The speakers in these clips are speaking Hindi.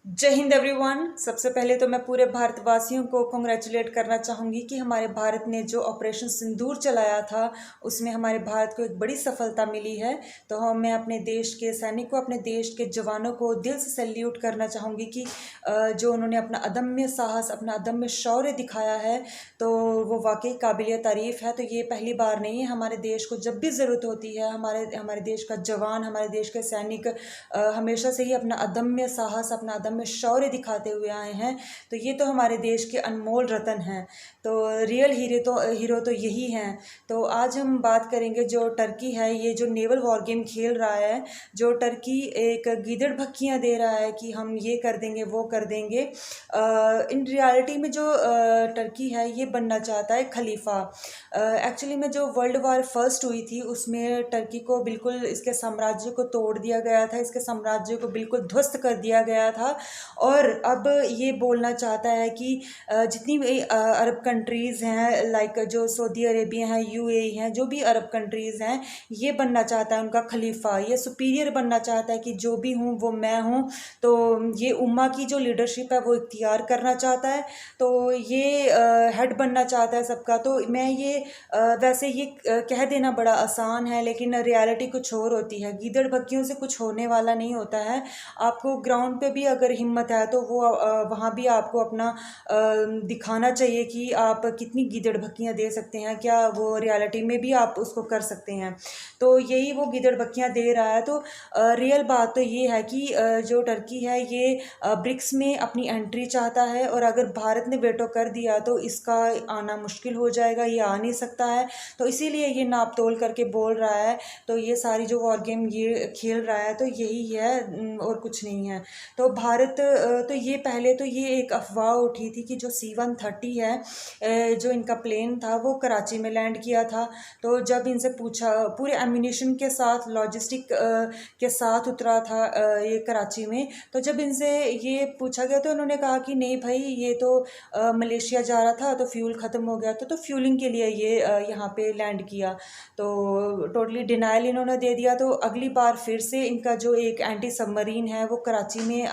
जय हिंद एवरीवन। सबसे पहले तो मैं पूरे भारतवासियों को कॉन्ग्रेचुलेट करना चाहूँगी कि हमारे भारत ने जो ऑपरेशन सिंदूर चलाया था उसमें हमारे भारत को एक बड़ी सफलता मिली है। तो मैं अपने देश के सैनिकों, अपने देश के जवानों को दिल से सैल्यूट करना चाहूँगी कि जो उन्होंने अपना अदम्य साहस, अपना अदम्य शौर्य दिखाया है तो वो वाकई काबिल तारीफ़ है। तो ये पहली बार नहीं है, हमारे देश को जब भी ज़रूरत होती है हमारे देश का जवान, हमारे देश के सैनिक हमेशा से ही अपना अदम्य साहस, अपना अदम्य शौर्य दिखाते हुए आए हैं। तो ये तो हमारे देश के अनमोल रतन हैं। तो रियल हीरो तो यही हैं। तो आज हम बात करेंगे जो टर्की है, ये जो नेवल वॉर गेम खेल रहा है, जो टर्की एक गीदड़ भक्कियाँ दे रहा है कि हम ये कर देंगे वो कर देंगे। इन रियलिटी में जो टर्की है ये बनना चाहता है खलीफा। एक्चुअली में जो वर्ल्ड वार फर्स्ट हुई थी उसमें टर्की को बिल्कुल इसके साम्राज्य को तोड़ दिया गया था, इसके साम्राज्य को बिल्कुल ध्वस्त कर दिया गया था। और अब ये बोलना चाहता है कि जितनी भी अरब कंट्रीज़ हैं, लाइक जो सऊदी अरेबिया हैं, यूएई हैं, जो भी अरब कंट्रीज़ हैं, ये बनना चाहता है उनका खलीफा, ये सुपीरियर बनना चाहता है कि जो भी हूँ वो मैं हूँ। तो ये उम्मा की जो लीडरशिप है वो इख्तियार करना चाहता है। तो ये हेड बनना चाहता है सबका। तो मैं ये वैसे ये कह देना बड़ा आसान है, लेकिन रियलिटी कुछ और होती है। गीदड़ भक्कियों से कुछ होने वाला नहीं होता है। आपको ग्राउंड पे भी अगर हिम्मत है तो वो वहाँ भी आपको अपना दिखाना चाहिए कि आप कितनी गीदड़ भक्कियाँ दे सकते हैं, क्या वो रियलिटी में भी आप उसको कर सकते हैं। तो यही वो गीदड़ भक्कियाँ दे रहा है। तो रियल बात तो ये है कि जो टर्की है ये ब्रिक्स में अपनी एंट्री चाहता है, और अगर भारत ने वेटो कर दिया तो इसका आना मुश्किल हो जाएगा, ये आ नहीं सकता है। तो इसीलिए ये नाप तोल करके बोल रहा है। तो ये सारी जो वॉर गेम ये खेल रहा है तो यही है, और कुछ नहीं है। तो भारत तो ये पहले तो ये एक अफवाह उठी थी कि जो C-130 है, जो इनका प्लेन था वो कराची में लैंड किया था। तो जब इनसे पूछा, पूरे एम्यूनिशन के साथ, लॉजिस्टिक के साथ उतरा था ये कराची में। तो जब इनसे ये पूछा गया तो उन्होंने कहा कि नहीं भाई, ये तो मलेशिया जा रहा था तो फ्यूल ख़त्म हो गया था, तो फ्यूलिंग के लिए ये यहाँ पे लैंड किया। तो टोटली डिनाइल इन्होंने दे दिया। तो अगली बार फिर से इनका जो एक एंटी सबमरीन है वो कराची में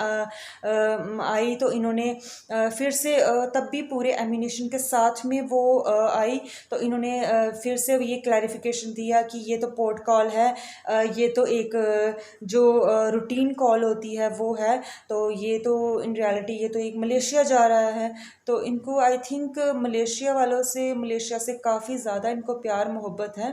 आई। तो इन्होंने फिर से तब भी पूरे एम्यूनिशन के साथ में वो आई। तो इन्होंने फिर से ये क्लैरिफिकेशन दिया कि ये तो पोर्ट कॉल है, ये तो एक जो रूटीन कॉल होती है वो है। तो ये तो इन रियलिटी ये तो एक मलेशिया जा रहा है। तो इनको आई थिंक मलेशिया से काफ़ी ज़्यादा इनको प्यार मोहब्बत है।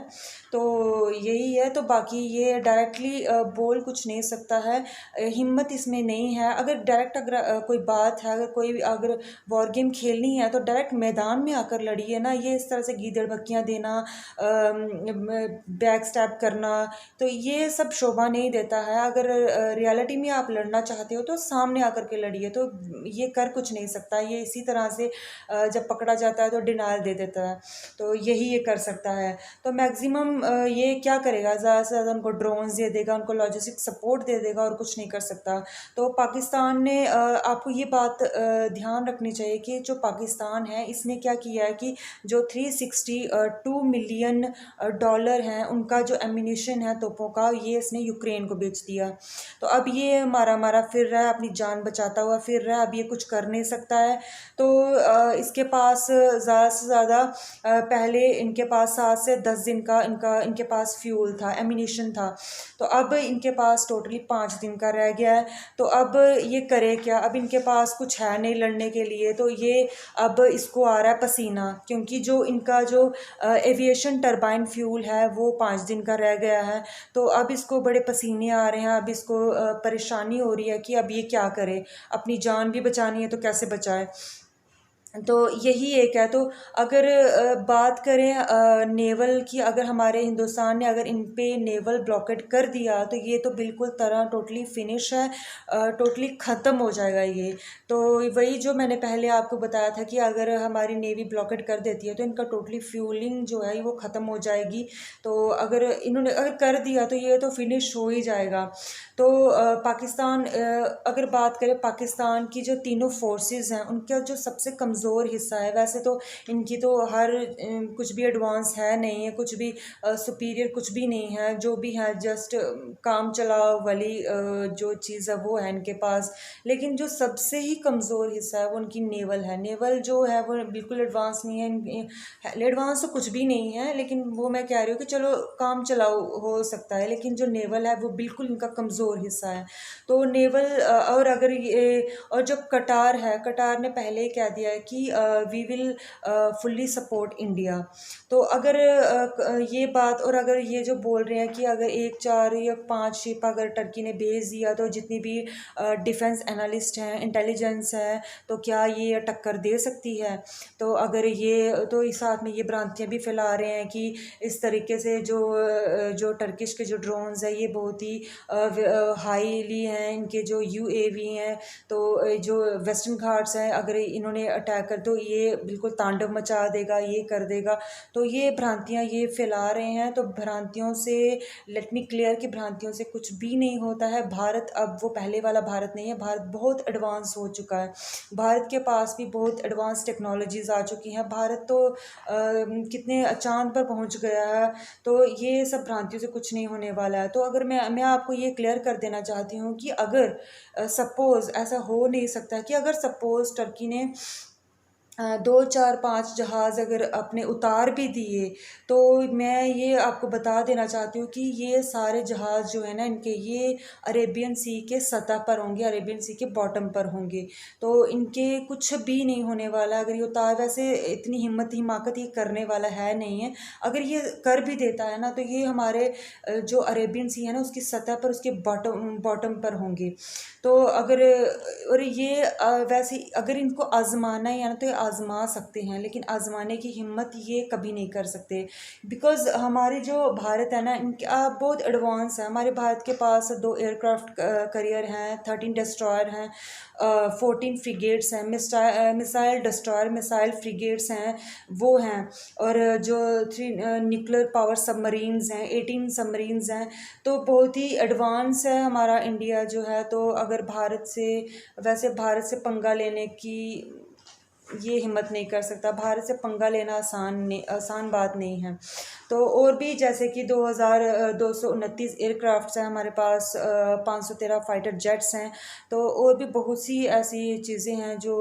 तो यही है। तो बाकी ये डायरेक्टली बोल कुछ नहीं सकता है, हिम्मत इसमें नहीं है। अगर डायरेक्ट अगर कोई बात है, अगर वॉर गेम खेलनी है तो डायरेक्ट मैदान में आकर लड़िए ना। ये इस तरह से गीदड़ भक्कियाँ देना, बैक स्टैब करना, तो ये सब शोभा नहीं देता है। अगर रियलिटी में आप लड़ना चाहते हो तो सामने आकर के लड़िए। तो ये कर कुछ नहीं सकता, ये इसी तरह से जब पकड़ा जाता है तो डिनाइल दे देता है। तो यही ये कर सकता है। तो मैक्सिमम ये क्या करेगा, ज़्यादा से ज़्यादा उनको ड्रोन्स दे देगा, उनको लॉजिस्टिक सपोर्ट दे देगा, और कुछ नहीं कर सकता। तो पाकिस्तान ने आपको ये बात ध्यान रखनी चाहिए कि जो पाकिस्तान है इसने क्या किया है कि जो 362 मिलियन डॉलर हैं उनका जो एम्यूनिशन है तोपों का, ये इसने यूक्रेन को बेच दिया। तो अब ये मारा मारा फिर रहा है, अपनी जान बचाता हुआ फिर रहा है। अब ये कुछ कर नहीं सकता है। तो इसके पास ज़्यादा से ज़्यादा पहले इनके पास 7 से 10 दिन का इनके पास फ्यूल था, एम्यूनिशन था। तो अब इनके पास टोटली 5 दिन का रह गया है। तो अब ये करे क्या, अब इनके पास कुछ है नहीं लड़ने के लिए। तो ये अब इसको आ रहा है पसीना, क्योंकि जो इनका जो एविएशन टरबाइन फ्यूल है वो 5 दिन का रह गया है। तो अब इसको बड़े पसीने आ रहे हैं, अब इसको परेशानी हो रही है कि अब ये क्या करे, अपनी जान भी बचानी है तो कैसे बचाए। तो यही एक है। तो अगर बात करें नेवल की, अगर हमारे हिंदुस्तान ने अगर इन पे नेवल ब्लॉकेट कर दिया तो ये तो बिल्कुल तरह टोटली फिनिश है, टोटली ख़त्म हो जाएगा ये। तो वही जो मैंने पहले आपको बताया था कि अगर हमारी नेवी ब्लॉकेट कर देती है तो इनका टोटली फ्यूलिंग जो है वो ख़त्म हो जाएगी। तो अगर इन्होंने अगर कर दिया तो ये तो फिनिश हो ही जाएगा। तो पाकिस्तान, अगर बात करें पाकिस्तान की जो तीनों फोर्सेस हैं उनका जो सबसे कमज़ोर कमज़ोर हिस्सा है। वैसे तो इनकी तो हर कुछ भी एडवांस है नहीं है, कुछ भी सुपीरियर कुछ भी नहीं है, जो भी है जस्ट काम चलाओ वाली जो चीज़ है वो है इनके पास। लेकिन जो सबसे ही कमज़ोर हिस्सा है वो उनकी नेवल है। नेवल जो है वो बिल्कुल एडवांस नहीं है, एडवांस तो कुछ भी नहीं है, लेकिन वो मैं कह रही हूँ कि चलो काम चलाओ हो सकता है, लेकिन जो नेवल है वो बिल्कुल इनका कमज़ोर हिस्सा है। तो नेवल और अगर ये और जो कटार है, कटार ने पहले ही कह दिया है कि we will fully support India. तो अगर ये बात और अगर ये जो बोल रहे हैं कि अगर 1 4 या 5 शिप अगर टर्की ने भेज दिया तो जितनी भी डिफेंस एनालिस्ट हैं, इंटेलिजेंस है, तो क्या ये टक्कर दे सकती है? तो अगर ये तो इस साथ में ये भ्रांतियाँ भी फैला रहे हैं कि इस तरीके से जो टर्किश के जो ड्रोन्स है ये बहुत ही हाईली हैं, इनके जो यूएवी हैं, तो जो वेस्टर्न घाट्स हैं अगर इन्होंने अटैक कर तो ये बिल्कुल तांडव मचा देगा, ये कर देगा। तो ये भ्रांतियाँ ये फैला रहे हैं। तो भ्रांतियों से लेट मी क्लियर कि भ्रांतियों से कुछ भी नहीं होता है। भारत अब वो पहले वाला भारत नहीं है, भारत बहुत एडवांस हो चुका है। भारत के पास भी बहुत एडवांस टेक्नोलॉजीज़ आ चुकी हैं। भारत तो कितने चांद पर पहुंच गया है। तो ये सब भ्रांतियों से कुछ नहीं होने वाला है। तो अगर मैं आपको ये क्लियर कर देना चाहती हूँ कि अगर सपोज़ ऐसा हो नहीं सकता कि अगर सपोज़ टर्की ने 2 4 5 जहाज़ अगर अपने उतार भी दिए, तो मैं ये आपको बता देना चाहती हूँ कि ये सारे जहाज़ जो है ना इनके, ये अरेबियन सी के सतह पर होंगे, अरेबियन सी के बॉटम पर होंगे। तो इनके कुछ भी नहीं होने वाला अगर ये उतार, वैसे इतनी हिम्मत ये करने वाला है नहीं है। अगर ये कर भी देता है ना तो ये हमारे जो अरेबियन सी है ना उसकी सतह पर, उसके बॉटम बॉटम पर होंगे। तो अगर और ये वैसे अगर इनको आजमाना है ना तो ये आजमा सकते हैं, लेकिन आजमाने की हिम्मत ये कभी नहीं कर सकते। बिकॉज़ हमारे जो भारत है ना इनका बहुत एडवांस है। हमारे भारत के पास 2 एयरक्राफ्ट कैरियर हैं, 13 डिस्ट्रॉयर हैं, 14 फ्रिगेट्स हैं, मिसाइल डिस्ट्रॉयर, मिसाइल फ्रिगेट्स हैं वो हैं, और जो 3 न्यूक्लियर पावर सबमरीन्स हैं, 18 सबमरीन्स हैं। तो बहुत ही एडवांस है हमारा इंडिया जो है। तो अगर भारत से, वैसे भारत से पंगा लेने की ये हिम्मत नहीं कर सकता। भारत से पंगा लेना आसान बात नहीं है। तो और भी जैसे कि 229 एयरक्राफ्ट्स हैं हमारे पास, 513 फाइटर जेट्स हैं। तो और भी बहुत सी ऐसी चीज़ें हैं जो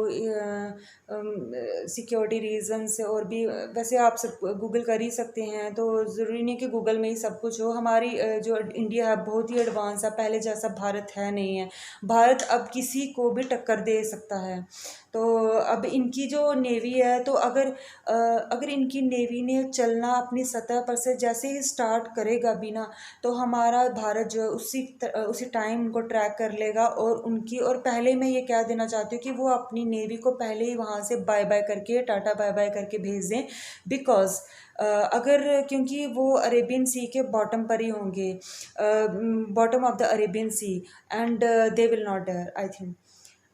सिक्योरिटी रीज़न से, और भी वैसे आप सब गूगल कर ही सकते हैं, तो ज़रूरी नहीं कि गूगल में ही सब कुछ हो। हमारी जो इंडिया है बहुत ही एडवांस है, पहले जैसा भारत है नहीं है। भारत अब किसी को भी टक्कर दे सकता है। तो अब इनकी जो नेवी है, तो अगर इनकी नेवी ने चलना अपनी सतह पर से जैसे ही स्टार्ट करेगा भी ना, तो हमारा भारत जो है उसी टाइम उनको ट्रैक कर लेगा। और पहले मैं ये कह देना चाहती हूँ कि वो अपनी नेवी को पहले ही वहाँ से बाय बाय करके, टाटा बाय बाय करके भेज दें। बिकॉज़ अगर क्योंकि वो अरेबियन सी के बॉटम पर ही होंगे, bottom of the Arabian sea, and they will not dare, I think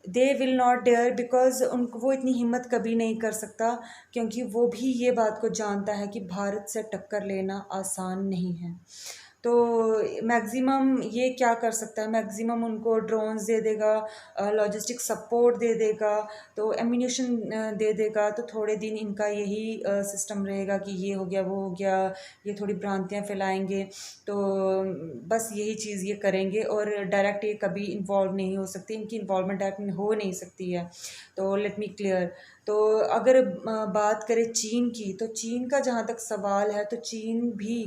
they will not dare, because उनको वो इतनी हिम्मत कभी नहीं कर सकता, क्योंकि वो भी ये बात को जानता है कि भारत से टक्कर लेना आसान नहीं है। तो मैक्सिमम ये क्या कर सकता है, मैक्सिमम उनको ड्रोन्स दे देगा, लॉजिस्टिक सपोर्ट दे देगा, तो एम्यूनेशन दे देगा। तो थोड़े दिन इनका यही सिस्टम रहेगा कि ये हो गया वो हो गया, ये थोड़ी भ्रांतियाँ फैलाएंगे। तो बस यही चीज़ ये करेंगे, और डायरेक्ट ये कभी इन्वॉल्व नहीं हो सकती, इनकी इन्वॉल्वमेंट डायरेक्ट हो नहीं सकती है। तो लेट मी क्लियर। तो अगर बात करें चीन की, तो चीन का जहाँ तक सवाल है, तो चीन भी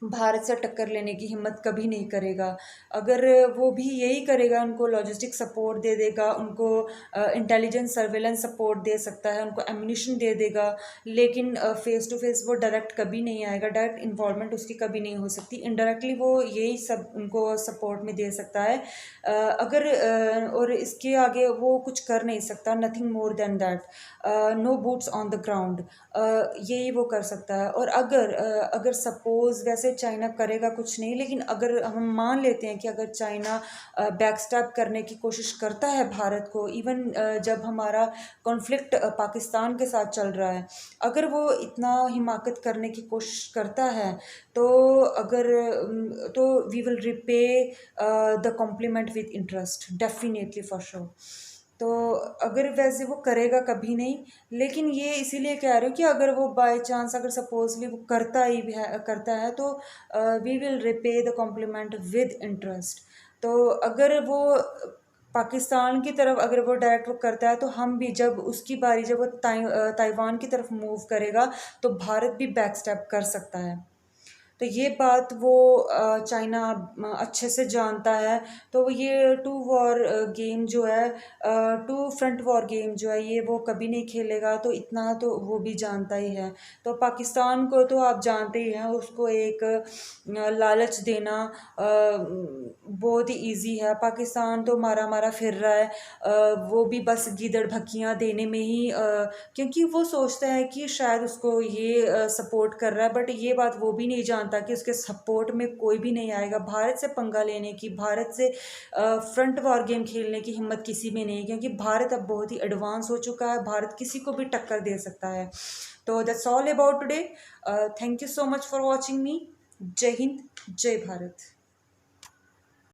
भारत से टक्कर लेने की हिम्मत कभी नहीं करेगा। अगर वो भी यही करेगा, उनको लॉजिस्टिक सपोर्ट दे देगा, उनको इंटेलिजेंस सर्वेलेंस सपोर्ट दे सकता है, उनको एम्यूनिशन दे देगा, लेकिन फेस टू फेस वो डायरेक्ट कभी नहीं आएगा, डायरेक्ट इन्वॉल्वमेंट उसकी कभी नहीं हो सकती। इनडायरेक्टली वो यही सब उनको सपोर्ट में दे सकता है। और इसके आगे वो कुछ कर नहीं सकता, nothing more than that, no boots on the ground, यही वो कर सकता है। और अगर सपोज़, वैसे चाइना करेगा कुछ नहीं, लेकिन अगर हम मान लेते हैं कि अगर चाइना बैकस्टैप करने की कोशिश करता है भारत को, इवन जब हमारा कॉन्फ्लिक्ट पाकिस्तान के साथ चल रहा है, अगर वो इतना हिमाकत करने की कोशिश करता है, तो तो we will repay the compliment with interest, definitely for sure. तो अगर वैसे वो करेगा कभी नहीं, लेकिन ये इसीलिए कह रही हूँ कि अगर वो बाय चांस अगर सपोजली वो करता है तो we will repay the compliment with interest. तो अगर वो पाकिस्तान की तरफ अगर वो डायरेक्ट वो करता है तो हम भी जब उसकी बारी जब वो ताइवान की तरफ मूव करेगा तो भारत भी बैक स्टेप कर सकता है। तो ये बात वो चाइना अच्छे से जानता है। तो वो ये टू वॉर गेम जो है, टू फ्रंट वॉर गेम जो है, ये वो कभी नहीं खेलेगा। तो इतना तो वो भी जानता ही है। तो पाकिस्तान को तो आप जानते ही हैं, उसको एक लालच देना बहुत ही इजी है। पाकिस्तान तो मारा मारा फिर रहा है, वो भी बस गीदड़ भक्कियाँ देने में ही, क्योंकि वो सोचता है कि शायद उसको ये सपोर्ट कर रहा है, बट ये बात वो भी नहीं जानता कि उसके सपोर्ट में कोई भी नहीं आएगा। भारत से पंगा लेने की, भारत से फ्रंट वॉर गेम खेलने की हिम्मत किसी में नहीं, क्योंकि भारत अब बहुत ही एडवांस हो चुका है। भारत किसी को भी टक्कर दे सकता है। तो that's all about today. Thank you so much for watching मी। जय हिंद, जय भारत।